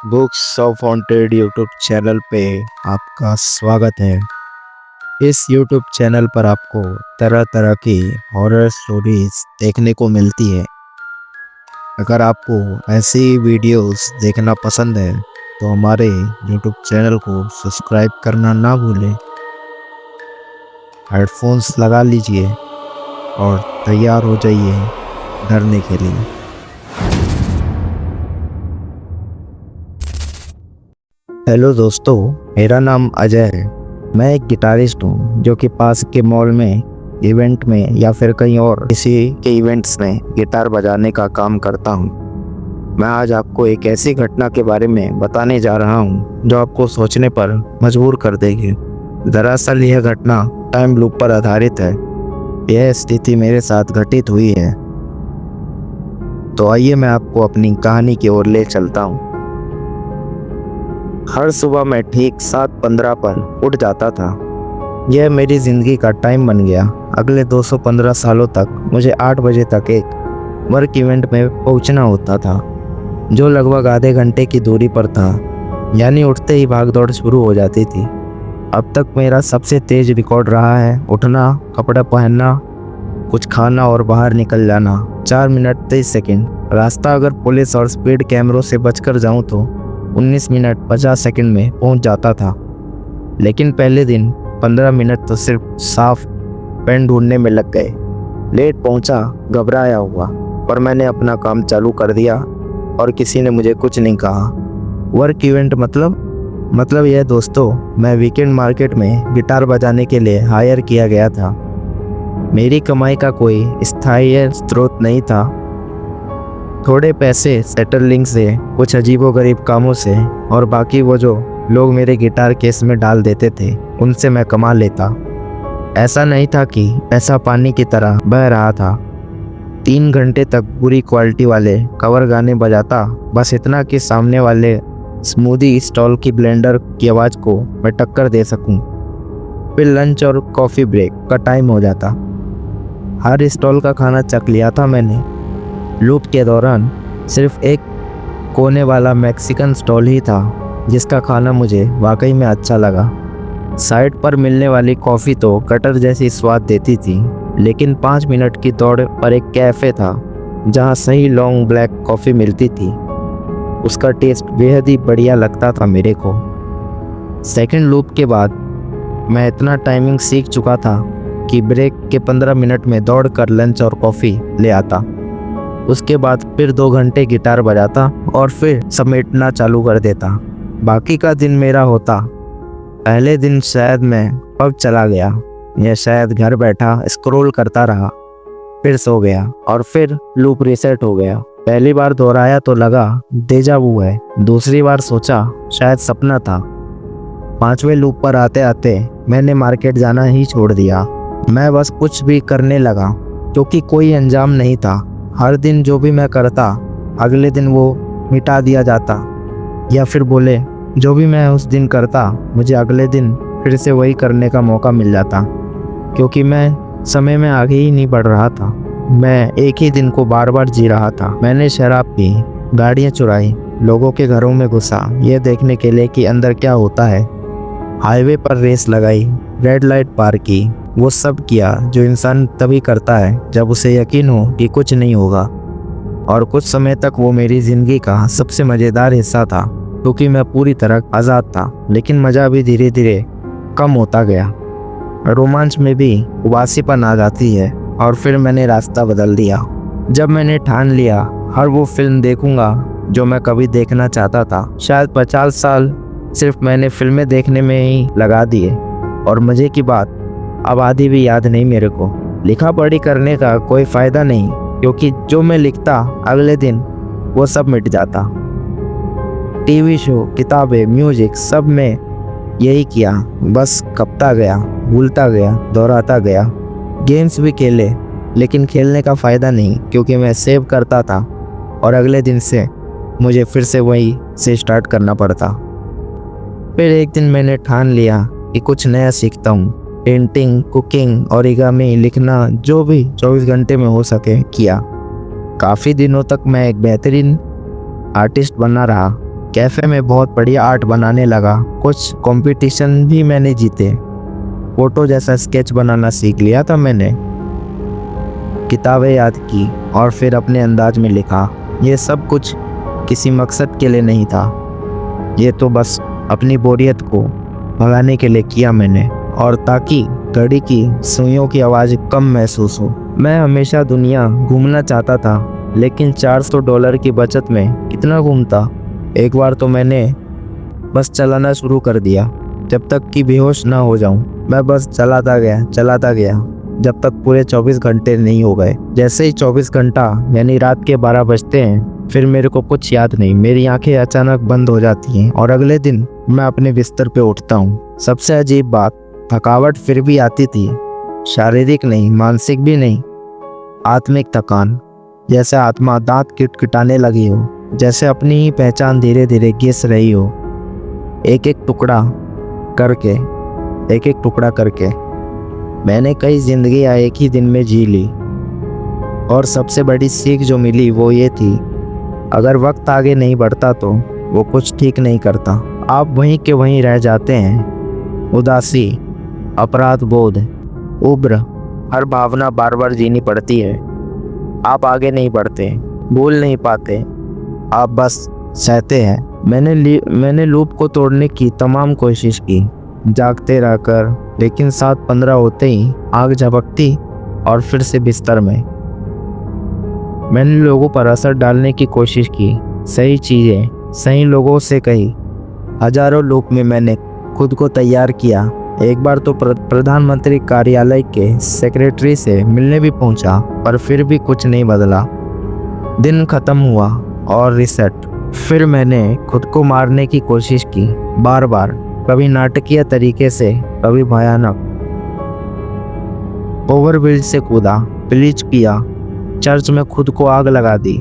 Books of haunted YouTube channel पे आपका स्वागत है। इस यूट्यूब चैनल पर आपको तरह तरह की हॉरर स्टोरीज देखने को मिलती है। अगर आपको ऐसी वीडियोस देखना पसंद है तो हमारे यूट्यूब चैनल को सब्सक्राइब करना ना भूलें। हेडफोन्स लगा लीजिए और तैयार हो जाइए डरने के लिए। हेलो दोस्तों, मेरा नाम अजय है। मैं एक गिटारिस्ट हूँ जो कि पास के मॉल में इवेंट में या फिर कहीं और किसी के इवेंट्स में गिटार बजाने का काम करता हूँ। मैं आज आपको एक ऐसी घटना के बारे में बताने जा रहा हूँ जो आपको सोचने पर मजबूर कर देगी। दरअसल यह घटना टाइम लूप पर आधारित है। यह स्थिति मेरे साथ घटित हुई है। तो आइए मैं आपको अपनी कहानी की ओर ले चलता हूँ। हर सुबह मैं ठीक 7:15 पर उठ जाता था। यह मेरी ज़िंदगी का टाइम बन गया। अगले 215 सालों तक मुझे 8 बजे तक एक वर्क इवेंट में पहुंचना होता था, जो लगभग आधे घंटे की दूरी पर था। यानी उठते ही भागदौड़ शुरू हो जाती थी। अब तक मेरा सबसे तेज रिकॉर्ड रहा है उठना, कपड़ा पहनना, कुछ खाना और बाहर निकल जाना। 4 मिनट 23 सेकेंड। रास्ता अगर पुलिस और स्पीड कैमरों से बचकर जाऊं तो 19 मिनट 50 सेकंड में पहुंच जाता था। लेकिन पहले दिन 15 मिनट तो सिर्फ साफ पेन ढूंढने में लग गए। लेट पहुंचा, घबराया हुआ, पर मैंने अपना काम चालू कर दिया और किसी ने मुझे कुछ नहीं कहा। वर्क इवेंट मतलब यह दोस्तों, मैं वीकेंड मार्केट में गिटार बजाने के लिए हायर किया गया था। मेरी कमाई का कोई स्थायी स्रोत नहीं था। थोड़े पैसे सेटलिंग से, कुछ अजीबोगरीब कामों से, और बाकी वो जो लोग मेरे गिटार केस में डाल देते थे उनसे मैं कमा लेता। ऐसा नहीं था कि पैसा पानी की तरह बह रहा था। 3 घंटे तक बुरी क्वालिटी वाले कवर गाने बजाता, बस इतना कि सामने वाले स्मूदी स्टॉल की ब्लेंडर की आवाज़ को मैं टक्कर दे सकूं। फिर लंच और कॉफ़ी ब्रेक का टाइम हो जाता। हर स्टॉल का खाना चख लिया था मैंने। लूप के दौरान सिर्फ एक कोने वाला मैक्सिकन स्टॉल ही था जिसका खाना मुझे वाकई में अच्छा लगा। साइड पर मिलने वाली कॉफ़ी तो कटर जैसी स्वाद देती थी, लेकिन 5 मिनट की दौड़ पर एक कैफ़े था जहां सही लॉन्ग ब्लैक कॉफ़ी मिलती थी। उसका टेस्ट बेहद ही बढ़िया लगता था मेरे को। सेकंड लूप के बाद मैं इतना टाइमिंग सीख चुका था कि ब्रेक के 15 मिनट में दौड़ कर लंच और कॉफ़ी ले आता। उसके बाद फिर 2 घंटे गिटार बजाता और फिर समेटना चालू कर देता। बाकी का दिन मेरा होता। पहले दिन शायद मैं पब चला गया, या शायद घर बैठा स्क्रॉल करता रहा, फिर सो गया और फिर लूप रीसेट हो गया। पहली बार दोहराया तो लगा डेजा वू है। दूसरी बार सोचा शायद सपना था। 5वें लूप पर आते आते मैंने मार्केट जाना ही छोड़ दिया। मैं बस कुछ भी करने लगा क्योंकि कोई अंजाम नहीं था। हर दिन जो भी मैं करता, अगले दिन वो मिटा दिया जाता, या फिर बोले जो भी मैं उस दिन करता मुझे अगले दिन फिर से वही करने का मौका मिल जाता, क्योंकि मैं समय में आगे ही नहीं बढ़ रहा था। मैं एक ही दिन को बार बार जी रहा था। मैंने शराब पी, गाड़ियाँ चुराई, लोगों के घरों में घुसा ये देखने के लिए कि अंदर क्या होता है। हाईवे पर रेस लगाई, रेड लाइट पार की, वो सब किया जो इंसान तभी करता है जब उसे यकीन हो कि कुछ नहीं होगा। और कुछ समय तक वो मेरी ज़िंदगी का सबसे मज़ेदार हिस्सा था, क्योंकि मैं पूरी तरह आज़ाद था। लेकिन मज़ा भी धीरे धीरे कम होता गया। रोमांच में भी उबासीपन आ जाती है। और फिर मैंने रास्ता बदल दिया। जब मैंने ठान लिया हर वो फिल्म देखूंगा जो मैं कभी देखना चाहता था। शायद 50 साल सिर्फ मैंने फिल्में देखने में ही लगा दिए, और मज़े की बात अब आधी भी याद नहीं मेरे को। लिखा पढ़ी करने का कोई फ़ायदा नहीं, क्योंकि जो मैं लिखता अगले दिन वो सब मिट जाता। टीवी शो, किताबें, म्यूजिक, सब में यही किया। बस कपता गया, भूलता गया, दोहराता गया। गेम्स भी खेले, लेकिन खेलने का फ़ायदा नहीं, क्योंकि मैं सेव करता था और अगले दिन से मुझे फिर से वही से स्टार्ट करना पड़ता। फिर एक दिन मैंने ठान लिया कि कुछ नया सीखता हूँ। पेंटिंग, कुकिंग, ओरिगामी, लिखना, जो भी 24 घंटे में हो सके किया। काफ़ी दिनों तक मैं एक बेहतरीन आर्टिस्ट बना रहा, कैफ़े में बहुत बढ़िया आर्ट बनाने लगा। कुछ कंपटीशन भी मैंने जीते। फोटो जैसा स्केच बनाना सीख लिया था मैंने। किताबें याद की और फिर अपने अंदाज में लिखा। ये सब कुछ किसी मकसद के लिए नहीं था, ये तो बस अपनी बोरियत को भगाने के लिए किया मैंने, और ताकि घड़ी की सुइयों की आवाज़ कम महसूस हो। मैं हमेशा दुनिया घूमना चाहता था, लेकिन $400 की बचत में कितना घूमता। एक बार तो मैंने बस चलाना शुरू कर दिया, जब तक कि बेहोश ना हो जाऊं। मैं बस चलाता गया जब तक पूरे 24 घंटे नहीं हो गए। जैसे ही 24 घंटा यानी रात के 12 बजते हैं, फिर मेरे को कुछ याद नहीं। मेरी आंखें अचानक बंद हो जाती हैं और अगले दिन मैं अपने बिस्तर पे उठता हूँ। सबसे अजीब बात, थकावट फिर भी आती थी, शारीरिक नहीं, मानसिक भी नहीं, आत्मिक थकान। जैसे आत्मा दांत किटकिटाने लगी हो, जैसे अपनी ही पहचान धीरे धीरे घिस रही हो, एक एक टुकड़ा करके। मैंने कई जिंदगियां एक ही दिन में जी ली, और सबसे बड़ी सीख जो मिली वो ये थी, अगर वक्त आगे नहीं बढ़ता तो वो कुछ ठीक नहीं करता। आप वहीं के वहीं रह जाते हैं। उदासी, अपराध बोध, उब्र, हर भावना बार बार जीनी पड़ती है। आप आगे नहीं बढ़ते, भूल नहीं पाते, आप बस सहते हैं। मैंने लूप को तोड़ने की तमाम कोशिश की, जागते रहकर, लेकिन 7:15 होते ही आग झपकती और फिर से बिस्तर में। मैंने लोगों पर असर डालने की कोशिश की, सही चीज़ें सही लोगों से कही। हजारों लूप में मैंने खुद को तैयार किया। एक बार तो प्रधानमंत्री कार्यालय के सेक्रेटरी से मिलने भी पहुंचा, पर फिर भी कुछ नहीं बदला। दिन खत्म हुआ और रिसेट। फिर मैंने खुद को मारने की कोशिश की, बार बार, कभी नाटकीय तरीके से, कभी भयानक। ओवरब्रिज से कूदा, ब्लीच किया, चर्च में खुद को आग लगा दी,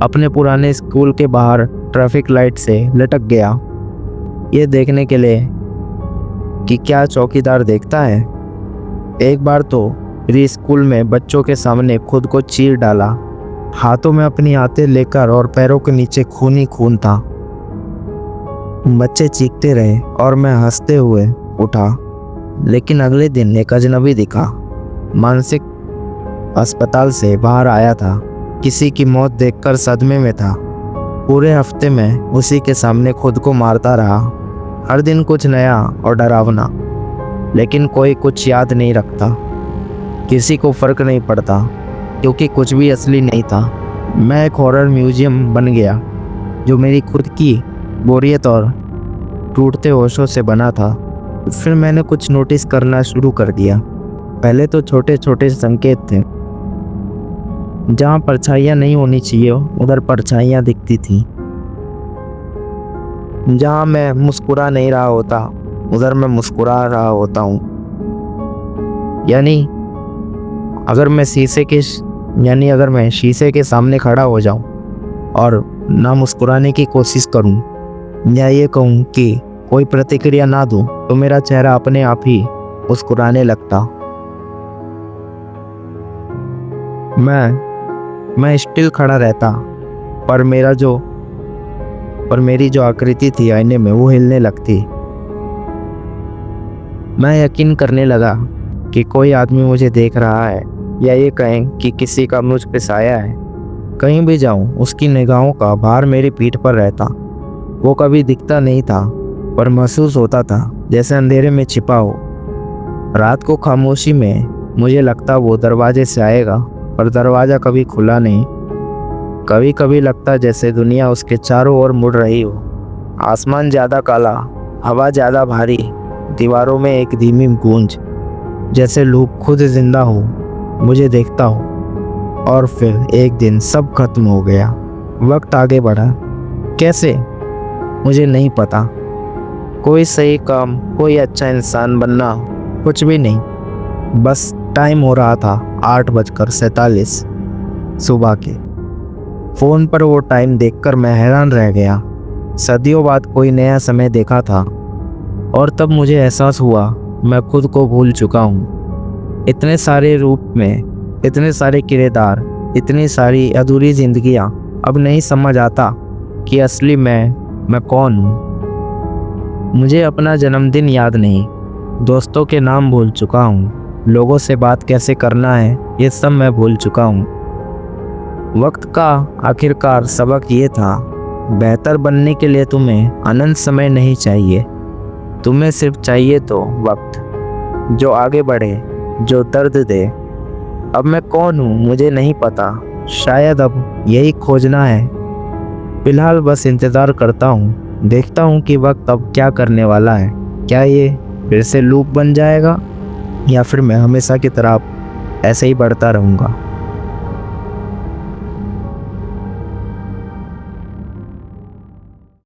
अपने पुराने स्कूल के बाहर ट्रैफिक लाइट से लटक गया, ये देखने के लिए कि क्या चौकीदार देखता है। एक बार तो प्री स्कूल में बच्चों के सामने खुद को चीर डाला, हाथों में अपनी आंतें लेकर, और पैरों के नीचे खून ही खून था। बच्चे चीखते रहे और मैं हंसते हुए उठा। लेकिन अगले दिन एक अजनबी दिखा, मानसिक अस्पताल से बाहर आया था, किसी की मौत देखकर सदमे में था। पूरे हफ्ते में उसी के सामने खुद को मारता रहा, हर दिन कुछ नया और डरावना। लेकिन कोई कुछ याद नहीं रखता, किसी को फर्क नहीं पड़ता, क्योंकि कुछ भी असली नहीं था। मैं एक हॉरर म्यूजियम बन गया, जो मेरी खुद की बोरियत और टूटते होशों से बना था। फिर मैंने कुछ नोटिस करना शुरू कर दिया। पहले तो छोटे छोटे संकेत थे, जहाँ परछाइयाँ नहीं होनी चाहिए उधर परछाइयाँ दिखती थी। जहाँ मैं मुस्कुरा नहीं रहा होता उधर मैं मुस्कुरा रहा होता हूँ। यानी अगर मैं शीशे के सामने खड़ा हो जाऊं और ना मुस्कुराने की कोशिश करूं, या ये कहूं कि कोई प्रतिक्रिया ना दूं, तो मेरा चेहरा अपने आप ही मुस्कुराने लगता। मैं स्टिल खड़ा रहता, पर मेरी जो आकृति थी आईने में, वो हिलने लगती। मैं यकीन करने लगा कि कोई आदमी मुझे देख रहा है, या ये कहें कि किसी का मुझ पे साया है। कहीं भी जाऊं, उसकी निगाहों का भार मेरी पीठ पर रहता। वो कभी दिखता नहीं था, पर महसूस होता था जैसे अंधेरे में छिपा हो। रात को खामोशी में मुझे लगता वो दरवाजे से आएगा, पर दरवाज़ा कभी खुला नहीं। कभी कभी लगता जैसे दुनिया उसके चारों ओर मुड़ रही हो। आसमान ज़्यादा काला, हवा ज़्यादा भारी, दीवारों में एक धीमी गूंज, जैसे लूप खुद जिंदा हो, मुझे देखता हो। और फिर एक दिन सब खत्म हो गया। वक्त आगे बढ़ा, कैसे मुझे नहीं पता। कोई सही काम, कोई अच्छा इंसान बनना, कुछ भी नहीं। बस टाइम हो रहा था 8:47 सुबह के। फ़ोन पर वो टाइम देखकर मैं हैरान रह गया। सदियों बाद कोई नया समय देखा था, और तब मुझे एहसास हुआ मैं खुद को भूल चुका हूँ। इतने सारे रूप में, इतने सारे किरदार, इतनी सारी अधूरी जिंदगियाँ। अब नहीं समझ आता कि असली मैं मैं कौन हूँ। मुझे अपना जन्मदिन याद नहीं, दोस्तों के नाम भूल चुका हूँ, लोगों से बात कैसे करना है ये सब मैं भूल चुका हूँ। वक्त का आखिरकार सबक ये था, बेहतर बनने के लिए तुम्हें अनंत समय नहीं चाहिए, तुम्हें सिर्फ चाहिए तो वक्त, जो आगे बढ़े, जो दर्द दे। अब मैं कौन हूँ मुझे नहीं पता, शायद अब यही खोजना है। फिलहाल बस इंतज़ार करता हूँ, देखता हूँ कि वक्त अब क्या करने वाला है। क्या ये फिर से लूप बन जाएगा या फिर मैं हमेशा की तरह ऐसे ही बढ़ता रहूँगा।